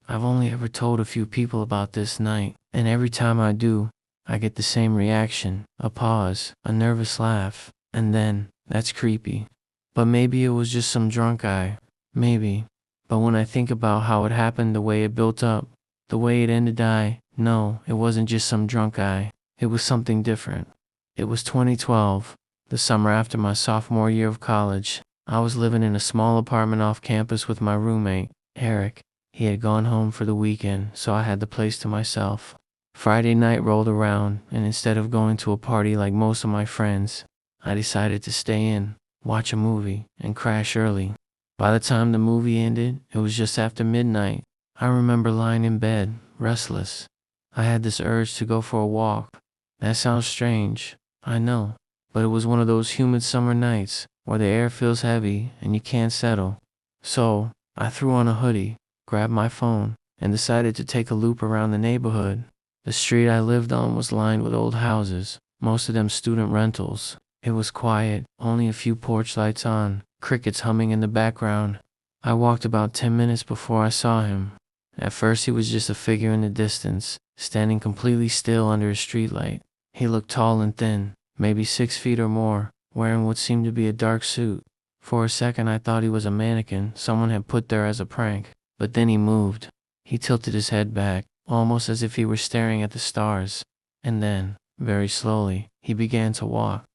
I've only ever told a few people about this night, and every time I do, I get the same reaction, a pause, a nervous laugh, and then, that's creepy. But maybe it was just some drunk guy. Maybe. But when I think about how it happened, the way it built up, the way it ended, no, it wasn't just some drunk guy. It was something different. It was 2012, the summer after my sophomore year of college. I was living in a small apartment off campus with my roommate, Eric. He had gone home for the weekend, so I had the place to myself. Friday night rolled around, and instead of going to a party like most of my friends, I decided to stay in, watch a movie, and crash early. By the time the movie ended, it was just after midnight. I remember lying in bed, restless. I had this urge to go for a walk. That sounds strange, I know, but it was one of those humid summer nights where the air feels heavy and you can't settle. So, I threw on a hoodie, grabbed my phone, and decided to take a loop around the neighborhood. The street I lived on was lined with old houses, most of them student rentals. It was quiet, only a few porch lights on, crickets humming in the background. I walked about 10 minutes before I saw him. At first he was just a figure in the distance, standing completely still under a streetlight. He looked tall and thin, maybe 6 feet or more, wearing what seemed to be a dark suit. For a second I thought he was a mannequin someone had put there as a prank, but then he moved. He tilted his head back, almost as if he were staring at the stars. And then, very slowly, he began to walk.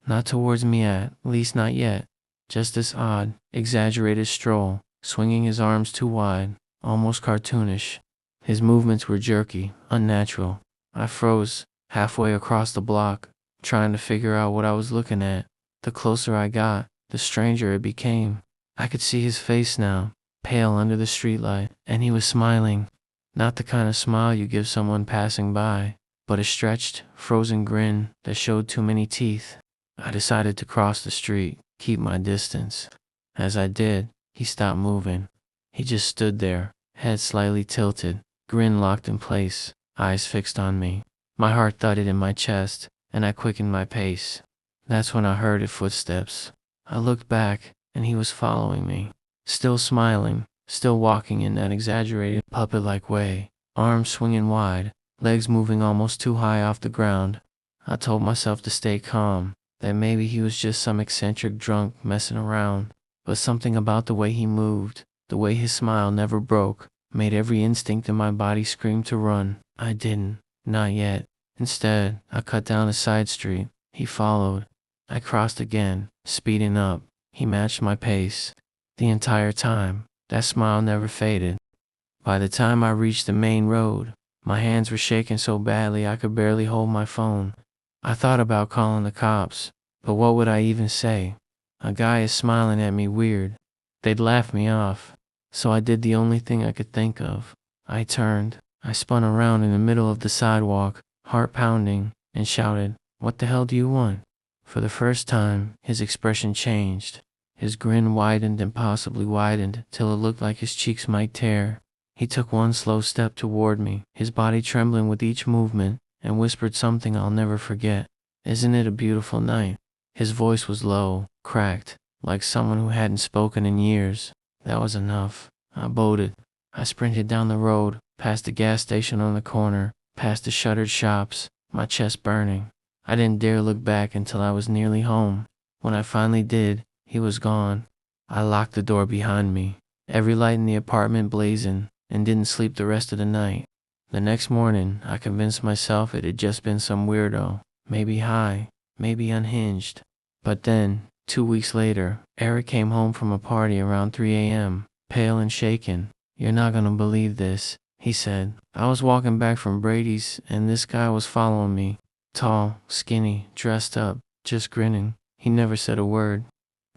Not towards me at least not yet. Just this odd, exaggerated stroll, swinging his arms too wide, almost cartoonish. His movements were jerky, unnatural. I froze, halfway across the block, trying to figure out what I was looking at. The closer I got, the stranger it became. I could see his face now, pale under the streetlight, and he was smiling. Not the kind of smile you give someone passing by, but a stretched, frozen grin that showed too many teeth. I decided to cross the street, keep my distance. As I did, he stopped moving. He just stood there, head slightly tilted, grin locked in place, eyes fixed on me. My heart thudded in my chest, and I quickened my pace. That's when I heard his footsteps. I looked back, and he was following me, still smiling, still walking in that exaggerated, puppet-like way, arms swinging wide, legs moving almost too high off the ground. I told myself to stay calm, that maybe he was just some eccentric drunk messing around, but something about the way he moved, the way his smile never broke, made every instinct in my body scream to run. I didn't, not yet. Instead, I cut down a side street. He followed. I crossed again, speeding up. He matched my pace. The entire time, that smile never faded. By the time I reached the main road, my hands were shaking so badly I could barely hold my phone. I thought about calling the cops, but what would I even say? A guy is smiling at me weird. They'd laugh me off. So I did the only thing I could think of. I turned. I spun around in the middle of the sidewalk, heart pounding, and shouted, "What the hell do you want?" For the first time, his expression changed. His grin widened and possibly widened till it looked like his cheeks might tear. He took one slow step toward me, his body trembling with each movement, and whispered something I'll never forget. "Isn't it a beautiful night?" His voice was low, cracked, like someone who hadn't spoken in years. That was enough. I bolted. I sprinted down the road, past the gas station on the corner, past the shuttered shops, my chest burning. I didn't dare look back until I was nearly home. When I finally did, he was gone. I locked the door behind me, every light in the apartment blazing, and didn't sleep the rest of the night. The next morning, I convinced myself it had just been some weirdo, maybe high, maybe unhinged. But then, 2 weeks later, Eric came home from a party around 3 a.m., pale and shaken. "You're not gonna believe this," he said. "I was walking back from Brady's, and this guy was following me. Tall, skinny, dressed up, just grinning. He never said a word.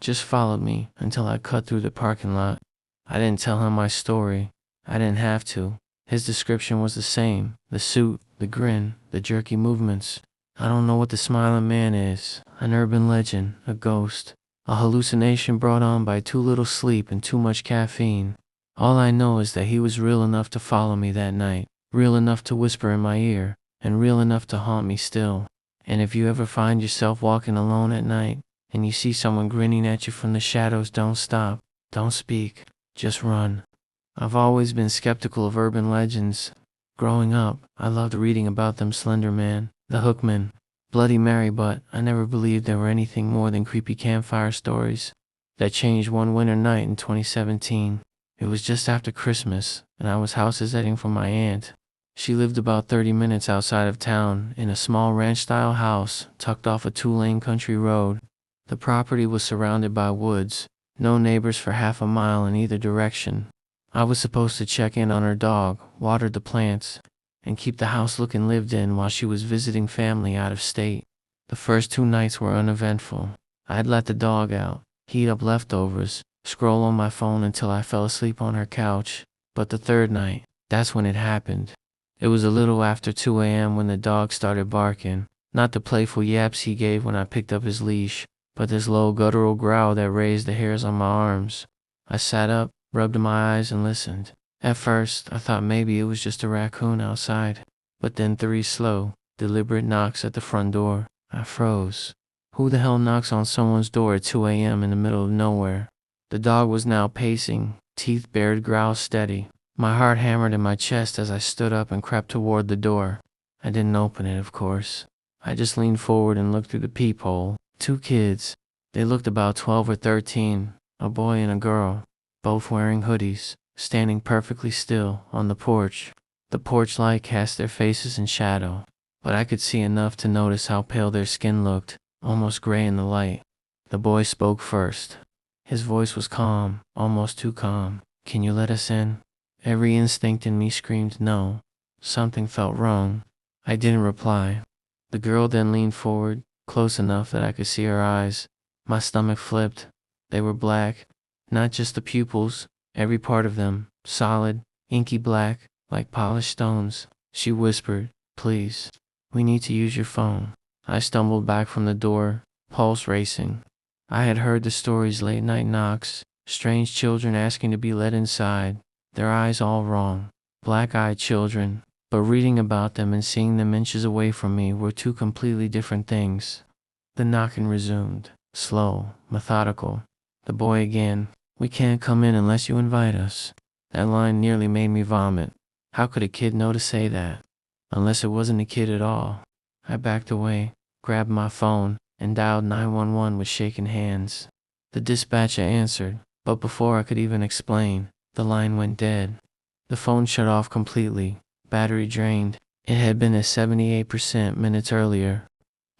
Just followed me until I cut through the parking lot. I didn't tell him my story. I didn't have to. His description was the same. The suit, the grin, the jerky movements. I don't know what the smiling man is. An urban legend, a ghost, a hallucination brought on by too little sleep and too much caffeine. All I know is that he was real enough to follow me that night, real enough to whisper in my ear, and real enough to haunt me still. And if you ever find yourself walking alone at night, and you see someone grinning at you from the shadows, don't stop, don't speak, just run. I've always been skeptical of urban legends. Growing up, I loved reading about them: Slender Man, the Hookman, Bloody Mary, but I never believed they were anything more than creepy campfire stories. That changed one winter night in 2017. It was just after Christmas, and I was house visiting for my aunt. She lived about 30 minutes outside of town in a small ranch-style house tucked off a two-lane country road. The property was surrounded by woods, no neighbors for half a mile in either direction. I was supposed to check in on her dog, water the plants, and keep the house looking lived in while she was visiting family out of state. The first 2 nights were uneventful. I'd let the dog out, heat up leftovers, scroll on my phone until I fell asleep on her couch. But the third night, that's when it happened. It was a little after 2 a.m. when the dog started barking. Not the playful yaps he gave when I picked up his leash, but this low guttural growl that raised the hairs on my arms. I sat up, rubbed my eyes, and listened. At first, I thought maybe it was just a raccoon outside. But then 3 slow, deliberate knocks at the front door. I froze. Who the hell knocks on someone's door at 2 a.m. in the middle of nowhere? The dog was now pacing, teeth bared, growl steady. My heart hammered in my chest as I stood up and crept toward the door. I didn't open it, of course. I just leaned forward and looked through the peephole. 2 kids. They looked about 12 or 13, a boy and a girl, both wearing hoodies, standing perfectly still on the porch. The porch light cast their faces in shadow, but I could see enough to notice how pale their skin looked, almost gray in the light. The boy spoke first. His voice was calm, almost too calm. "Can you let us in?" Every instinct in me screamed no. Something felt wrong. I didn't reply. The girl then leaned forward, close enough that I could see her eyes. My stomach flipped. They were black, not just the pupils, every part of them, solid, inky black, like polished stones. She whispered, "Please, we need to use your phone." I stumbled back from the door, pulse racing. I had heard the stories: late night knocks, strange children asking to be let inside, their eyes all wrong, black-eyed children, but reading about them and seeing them inches away from me were 2 completely different things. The knocking resumed, slow, methodical. The boy again. "We can't come in unless you invite us." That line nearly made me vomit. How could a kid know to say that? Unless it wasn't a kid at all. I backed away, grabbed my phone, and dialed 911 with shaking hands. The dispatcher answered, but before I could even explain, the line went dead. The phone shut off completely, battery drained. It had been at 78% minutes earlier.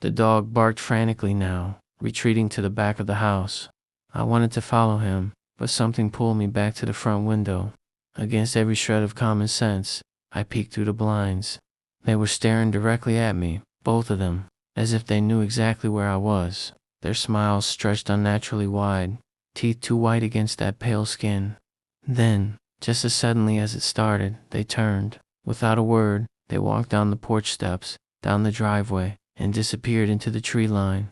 The dog barked frantically now, retreating to the back of the house. I wanted to follow him, but something pulled me back to the front window. Against every shred of common sense, I peeked through the blinds. They were staring directly at me, both of them, as if they knew exactly where I was. Their smiles stretched unnaturally wide, teeth too white against that pale skin. Then, just as suddenly as it started, they turned. Without a word, they walked down the porch steps, down the driveway, and disappeared into the tree line.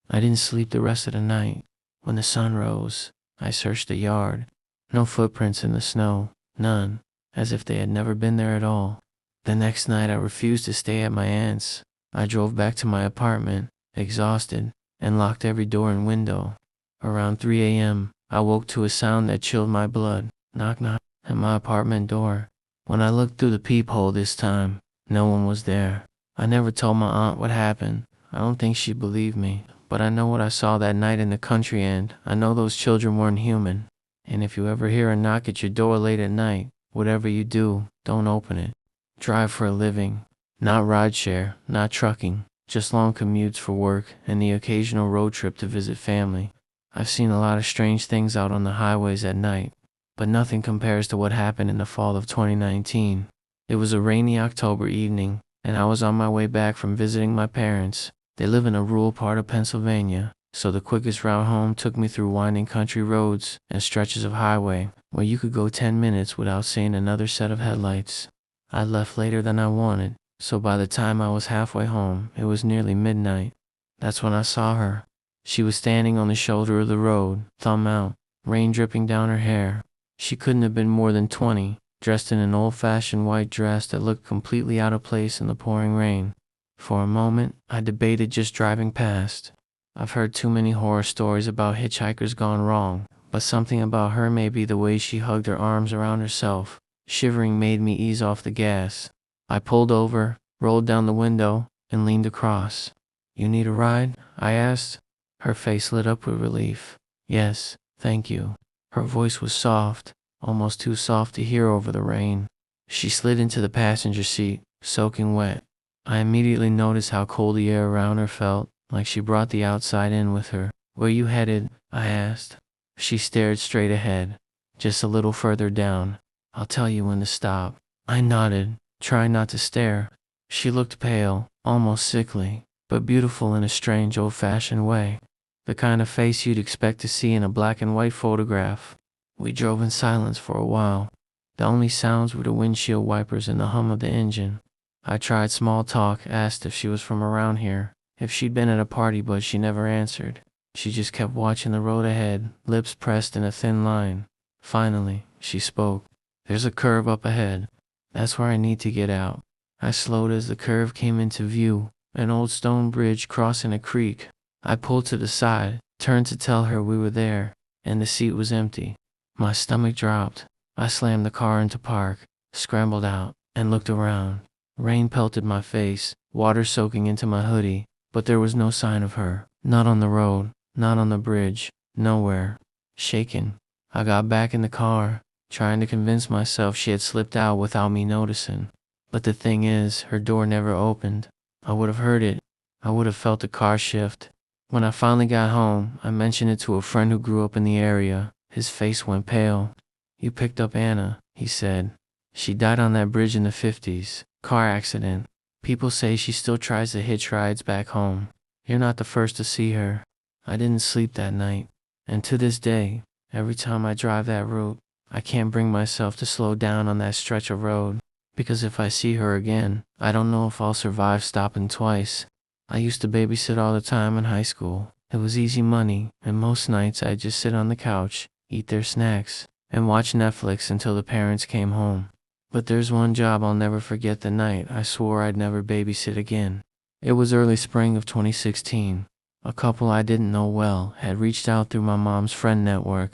I didn't sleep the rest of the night. When the sun rose, I searched the yard. No footprints in the snow, none, as if they had never been there at all. The next night I refused to stay at my aunt's. I drove back to my apartment, exhausted, and locked every door and window. Around 3 a.m., I woke to a sound that chilled my blood. Knock knock at my apartment door. When I looked through the peephole this time, no one was there. I never told my aunt what happened. I don't think she'd believe me, but I know what I saw that night in the country, and I know those children weren't human. And if you ever hear a knock at your door late at night, whatever you do, don't open it. Drive for a living. Not rideshare, not trucking, just long commutes for work and the occasional road trip to visit family. I've seen a lot of strange things out on the highways at night, but nothing compares to what happened in the fall of 2019. It was a rainy October evening, and I was on my way back from visiting my parents. They live in a rural part of Pennsylvania, so the quickest route home took me through winding country roads and stretches of highway where you could go 10 minutes without seeing another set of headlights. I left later than I wanted, so by the time I was halfway home, it was nearly midnight. That's when I saw her. She was standing on the shoulder of the road, thumb out, rain dripping down her hair. She couldn't have been more than 20, dressed in an old-fashioned white dress that looked completely out of place in the pouring rain. For a moment, I debated just driving past. I've heard too many horror stories about hitchhikers gone wrong, but something about her, maybe the way she hugged her arms around herself, shivering, made me ease off the gas. I pulled over, rolled down the window, and leaned across. "You need a ride?" I asked. Her face lit up with relief. "Yes, thank you." Her voice was soft, almost too soft to hear over the rain. She slid into the passenger seat, soaking wet. I immediately noticed how cold the air around her felt, like she brought the outside in with her. "Where you headed?" I asked. She stared straight ahead, just a little further down. "I'll tell you when to stop." I nodded, trying not to stare. She looked pale, almost sickly, but beautiful in a strange old-fashioned way. The kind of face you'd expect to see in a black and white photograph. We drove in silence for a while. The only sounds were the windshield wipers and the hum of the engine. I tried small talk, asked if she was from around here, if she'd been at a party, but she never answered. She just kept watching the road ahead, lips pressed in a thin line. Finally, she spoke. "There's a curve up ahead. That's where I need to get out." I slowed as the curve came into view, an old stone bridge crossing a creek. I pulled to the side, turned to tell her we were there, and the seat was empty. My stomach dropped. I slammed the car into park, scrambled out, and looked around. Rain pelted my face, water soaking into my hoodie, but there was no sign of her. Not on the road, not on the bridge, nowhere. Shaken, I got back in the car, trying to convince myself she had slipped out without me noticing. But the thing is, her door never opened. I would have heard it. I would have felt the car shift. When I finally got home, I mentioned it to a friend who grew up in the area. His face went pale. "You picked up Anna," he said. "She died on that bridge in the 50s. Car accident. People say she still tries to hitch rides back home. You're not the first to see her." I didn't sleep that night. And to this day, every time I drive that route, I can't bring myself to slow down on that stretch of road. Because if I see her again, I don't know if I'll survive stopping twice. I used to babysit all the time in high school. It was easy money, and most nights I'd just sit on the couch, eat their snacks, and watch Netflix until the parents came home. But there's one job I'll never forget: the night I swore I'd never babysit again. It was early spring of 2016. A couple I didn't know well had reached out through my mom's friend network.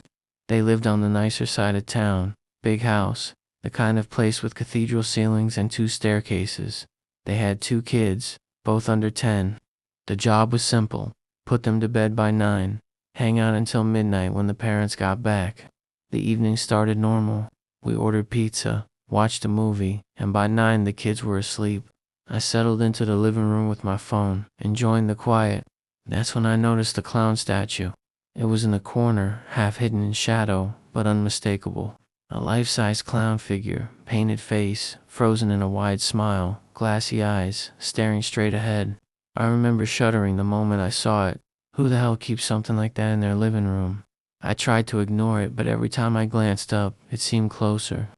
They lived on the nicer side of town, big house, the kind of place with cathedral ceilings and 2 staircases. They had 2 kids, both under 10. The job was simple: put them to bed by 9, hang out until midnight when the parents got back. The evening started normal. We ordered pizza, watched a movie, and by 9 the kids were asleep. I settled into the living room with my phone, enjoying the quiet. That's when I noticed the clown statue. It was in the corner, half hidden in shadow, but unmistakable. A life-size clown figure, painted face, frozen in a wide smile, glassy eyes, staring straight ahead. I remember shuddering the moment I saw it. Who the hell keeps something like that in their living room? I tried to ignore it, but every time I glanced up, it seemed closer.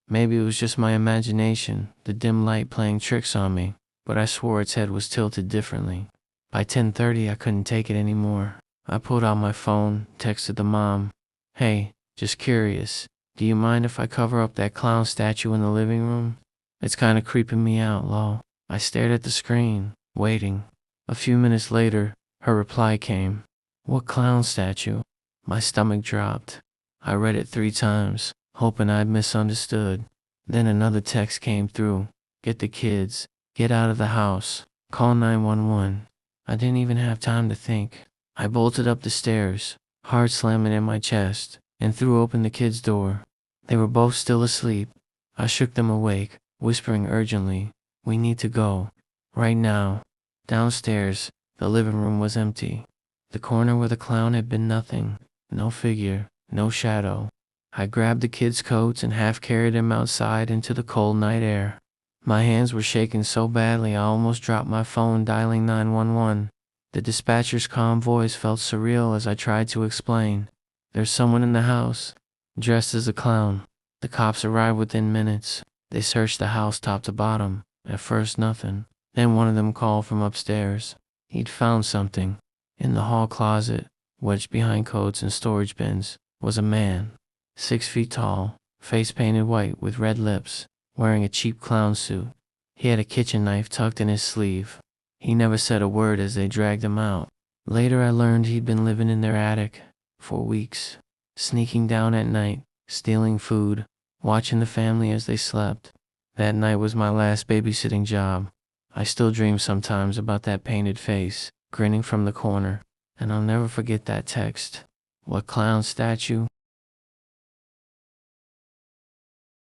Maybe it was just my imagination, the dim light playing tricks on me, but I swore its head was tilted differently. By 10:30, I couldn't take it anymore. I pulled out my phone, texted the mom. "Hey, just curious. Do you mind if I cover up that clown statue in the living room? It's kinda creeping me out, lol." I stared at the screen, waiting. A few minutes later, her reply came. "What clown statue?" My stomach dropped. I read it 3 times, hoping I'd misunderstood. Then another text came through. "Get the kids. Get out of the house. Call 911. I didn't even have time to think. I bolted up the stairs, heart slamming in my chest, and threw open the kids' door. They were both still asleep. I shook them awake, whispering urgently, "We need to go. Right now." Downstairs, the living room was empty. The corner where the clown had been nothing. No figure, no shadow. I grabbed the kids' coats and half carried them outside into the cold night air. My hands were shaking so badly I almost dropped my phone dialing 911. The dispatcher's calm voice felt surreal as I tried to explain. "There's someone in the house, dressed as a clown." The cops arrived within minutes. They searched the house top to bottom. At first nothing. Then one of them called from upstairs. He'd found something. In the hall closet, wedged behind coats and storage bins, was a man. 6 feet tall, face painted white with red lips, wearing a cheap clown suit. He had a kitchen knife tucked in his sleeve. He never said a word as they dragged him out. Later I learned he'd been living in their attic for weeks. sneaking down at night, stealing food, watching the family as they slept. That night was my last babysitting job. I still dream sometimes about that painted face, grinning from the corner, and I'll never forget that text. What clown statue